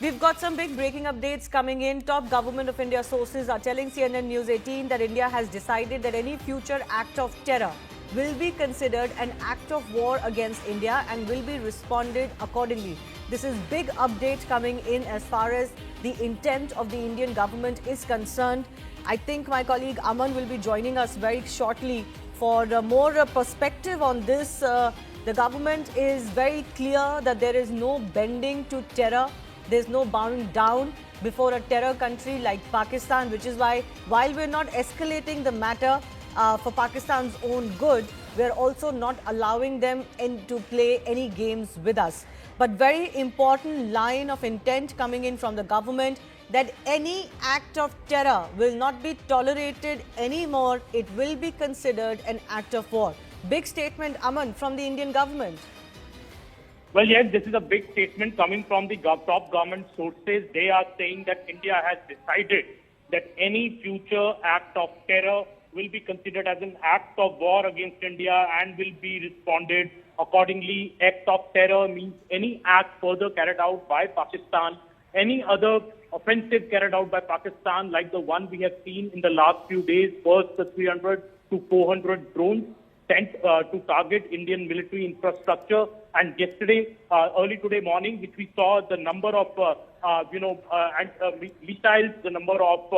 We've got some big breaking updates coming in. Top Government of India sources are telling CNN News 18 that India has decided that any future act of terror will be considered an act of war against India and will be responded accordingly. This is big update coming in as far as the intent of the Indian government is concerned. I think my colleague Aman will be joining us very shortly for more perspective on this. The government is very clear that there is no bending to terror. There's no bowing down before a terror country like Pakistan, which is why, while we're not escalating the matter for Pakistan's own good, we're also not allowing them to play any games with us. But very important line of intent coming in from the government that any act of terror will not be tolerated anymore. It will be considered an act of war. Big statement, Aman, from the Indian government. Well, yes, this is a big statement coming from the top government sources. They are saying that India has decided that any future act of terror will be considered as an act of war against India and will be responded accordingly. Act of terror means any act further carried out by Pakistan, any other offensive carried out by Pakistan, like the one we have seen in the last few days, first the 300 to 400 drones sent to target Indian military infrastructure. And yesterday, early today morning, which we saw the number of, missiles, the number of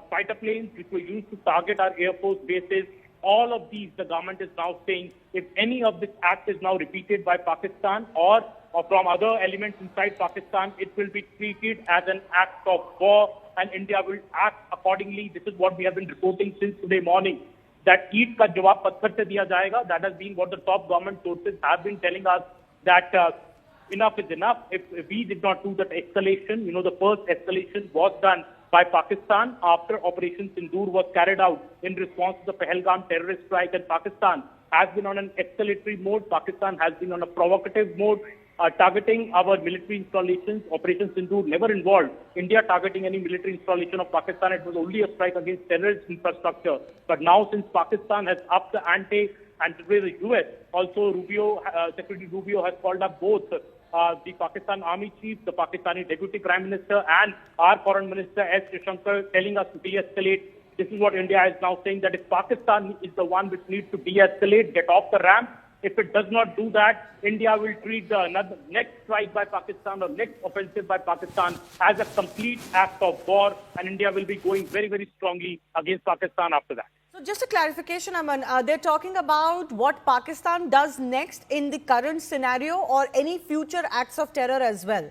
fighter planes which were used to target our Air Force bases. All of these, the government is now saying, if any of this act is now repeated by Pakistan or from other elements inside Pakistan, it will be treated as an act of war and India will act accordingly. This is what we have been reporting since today morning, that eat ka jawab patthar se diya jayega. That has been what the top government sources have been telling us, that enough is enough. If we did not do that escalation, the first escalation was done by Pakistan after Operation Sindoor was carried out in response to the Pahalgam terrorist strike, and Pakistan has been on an escalatory mode. Pakistan has been on a provocative mode, targeting our military installations. Operation Sindoor never involved India targeting any military installation of Pakistan. It was only a strike against terrorist infrastructure. But now, since Pakistan has upped the ante, and today the US, also Secretary Rubio has called up both the Pakistan Army Chief, the Pakistani Deputy Prime Minister, and our Foreign Minister S. Shankar, telling us to de-escalate. This is what India is now saying, that if Pakistan is the one which needs to de-escalate, get off the ramp. If it does not do that, India will treat the next strike by Pakistan or next offensive by Pakistan as a complete act of war, and India will be going very, very strongly against Pakistan after that. So just a clarification, Aman, they're talking about what Pakistan does next in the current scenario or any future acts of terror as well?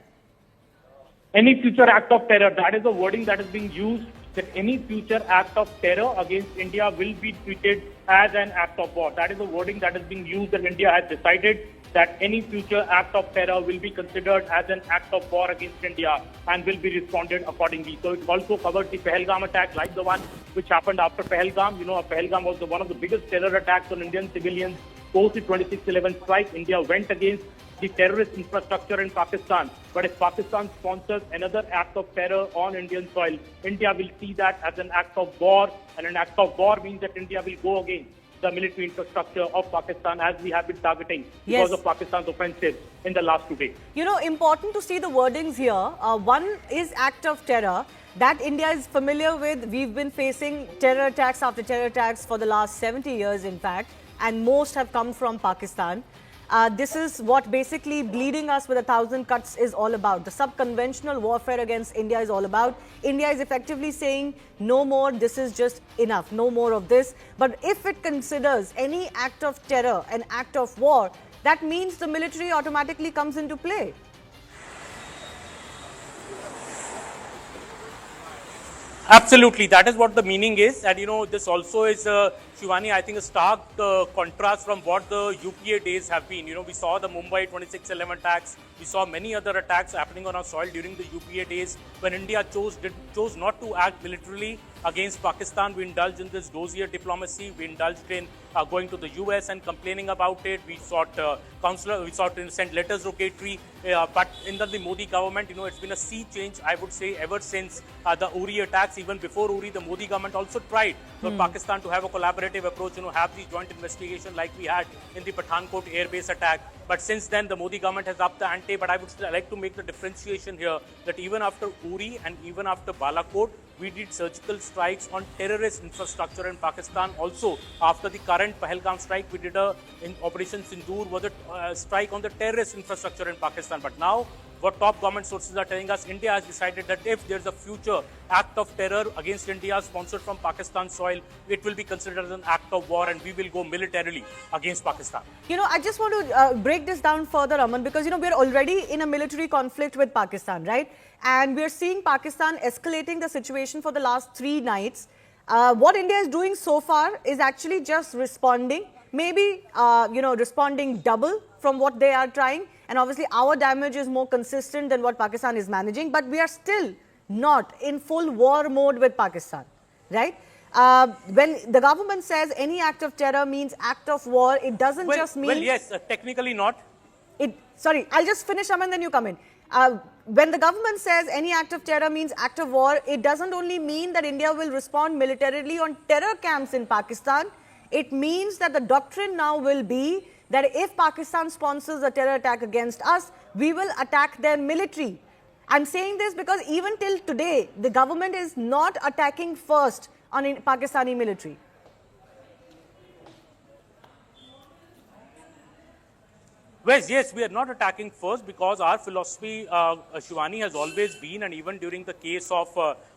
Any future act of terror, that is the wording that is being used, that any future act of terror against India will be treated as an act of war. That is the wording that is being used, and India has decided that any future act of terror will be considered as an act of war against India and will be responded accordingly. So it also covers the Pahalgam attack, like the one which happened after Pahalgam. Pahalgam was one of the biggest terror attacks on Indian civilians. Post the 26/11 strike, India went against the terrorist infrastructure in Pakistan. But if Pakistan sponsors another act of terror on Indian soil, India will see that as an act of war. And an act of war means that India will go against the military infrastructure of Pakistan, as we have been targeting because of Pakistan's offensive in the last 2 days. Important to see the wordings here. One is act of terror that India is familiar with. We've been facing terror attacks after terror attacks for the last 70 years, in fact, and most have come from Pakistan. This is what basically bleeding us with 1,000 cuts is all about. The sub-conventional warfare against India is all about. India is effectively saying, no more, this is just enough, no more of this. But if it considers any act of terror an act of war, that means the military automatically comes into play. Absolutely, that is what the meaning is. And this also is, Shivani, I think a stark contrast from what the UPA days have been. We saw the Mumbai 26/11 attacks. We saw many other attacks happening on our soil during the UPA days when India chose not to act militarily against Pakistan. We indulged in this dozier diplomacy. We indulged in going to the US and complaining about it. We sought to send letters rogatory, but in the Modi government, it's been a sea change, I would say, ever since the Uri attacks. Even before Uri, the Modi government also tried for Pakistan to have a collaborative approach, have the joint investigation like we had in the Pathankot airbase attack. But since then, the Modi government has upped the ante. But I would like to make the differentiation here that even after Uri and even after Balakot, we did surgical strikes on terrorist infrastructure in Pakistan. Also, after the current Pahalgam strike, we did in Operation Sindoor was a strike on the terrorist infrastructure in Pakistan. But now, what top government sources are telling us, India has decided that if there's a future act of terror against India sponsored from Pakistan soil, it will be considered as an act of war and we will go militarily against Pakistan. I just want to break this down further, Aman, because, we're already in a military conflict with Pakistan, right? And we're seeing Pakistan escalating the situation for the last 3 nights. What India is doing so far is actually just responding, maybe, responding double from what they are trying. And obviously, our damage is more consistent than what Pakistan is managing. But we are still not in full war mode with Pakistan, right? When the government says any act of terror means act of war, it doesn't just mean... Well, yes, technically not. Sorry, I'll just finish, Aman, then you come in. When the government says any act of terror means act of war, it doesn't only mean that India will respond militarily on terror camps in Pakistan. It means that the doctrine now will be that if Pakistan sponsors a terror attack against us, we will attack their military. I'm saying this because even till today, the government is not attacking first on Pakistani military. Well, yes, we are not attacking first because our philosophy, Shivani, has always been, and even during the case of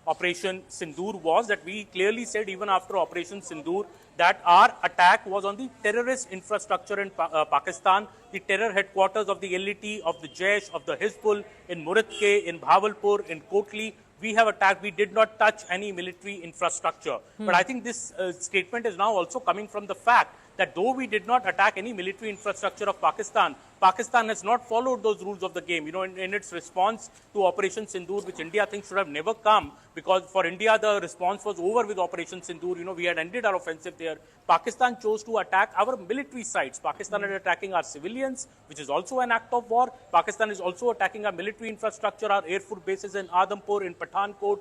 Operation Sindoor was that we clearly said even after Operation Sindoor that our attack was on the terrorist infrastructure in Pakistan, the terror headquarters of the LET, of the Jaish, of the Hizbul, in Muridke, in Bhavalpur, in Kotli. We have attacked, we did not touch any military infrastructure. But I think this statement is now also coming from the fact that though we did not attack any military infrastructure of Pakistan, Pakistan has not followed those rules of the game. In its response to Operation Sindoor, which India thinks should have never come, because for India the response was over with Operation Sindoor. We had ended our offensive there. Pakistan chose to attack our military sites. Pakistan is attacking our civilians, which is also an act of war. Pakistan is also attacking our military infrastructure, our air force bases in Adampur, in Pathankot,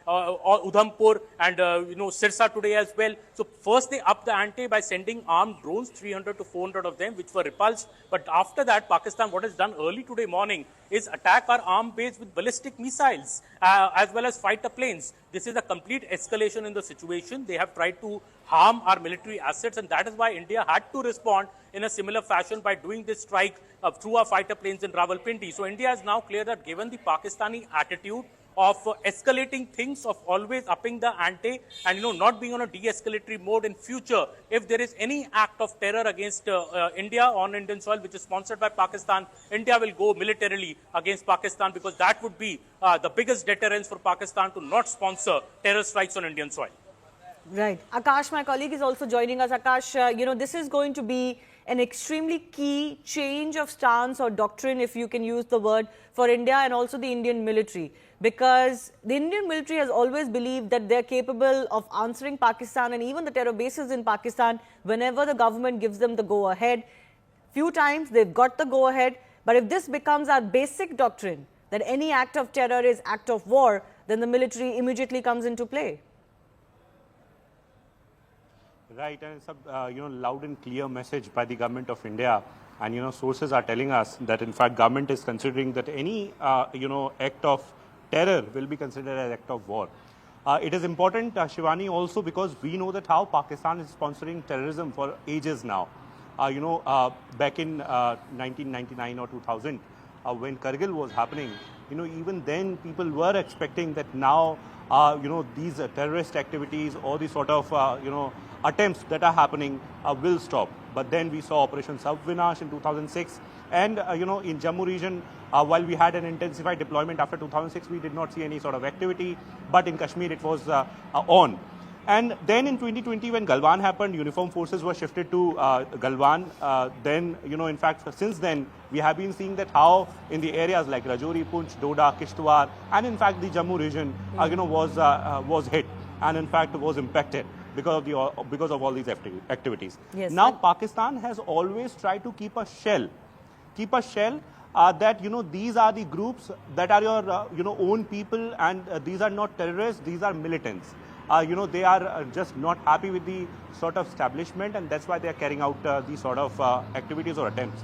Udhampur, and Sirsa today as well. So first they upped the ante by sending armed drones, 300 to 400 of them, which were repulsed. But after that, Pakistan, what has done early today morning is attack our armed base with ballistic missiles as well as fighter planes. This is a complete escalation in the situation. They have tried to harm our military assets, and that is why India had to respond in a similar fashion by doing this strike through our fighter planes in Rawalpindi. So India is now clear that given the Pakistani attitude of escalating things, of always upping the ante and not being on a de-escalatory mode in future, if there is any act of terror against India on Indian soil which is sponsored by Pakistan, India will go militarily against Pakistan, because that would be the biggest deterrence for Pakistan to not sponsor terror strikes on Indian soil. Right. Akash, my colleague, is also joining us. Akash, this is going to be an extremely key change of stance or doctrine, if you can use the word, for India and also the Indian military. Because the Indian military has always believed that they're capable of answering Pakistan and even the terror bases in Pakistan whenever the government gives them the go-ahead. Few times they've got the go-ahead, but if this becomes our basic doctrine, that any act of terror is act of war, then the military immediately comes into play. Right, and it's a loud and clear message by the government of India, and sources are telling us that in fact government is considering that any act of terror will be considered as act of war. It is important, Shivani, also because we know that how Pakistan is sponsoring terrorism for ages now. Back in 1999 or 2000, when Kargil was happening, even then people were expecting that now, these terrorist activities or the sort of, attempts that are happening will stop. But then we saw Operation Sabvinash in 2006. And, in Jammu region, while we had an intensified deployment after 2006, we did not see any sort of activity. But in Kashmir, it was on. And then in 2020, when Galwan happened, uniform forces were shifted to Galwan. Then, in fact, since then, we have been seeing that how in the areas like Rajouri, Poonch, Doda, Kishtwar, and in fact the Jammu region, was hit and in fact was impacted. because of all these activities. Yes, Now, sir. Pakistan has always tried to keep a shell that these are the groups that are your own people, and these are not terrorists, these are militants. They are just not happy with the sort of establishment, and that's why they are carrying out these sort of activities or attempts.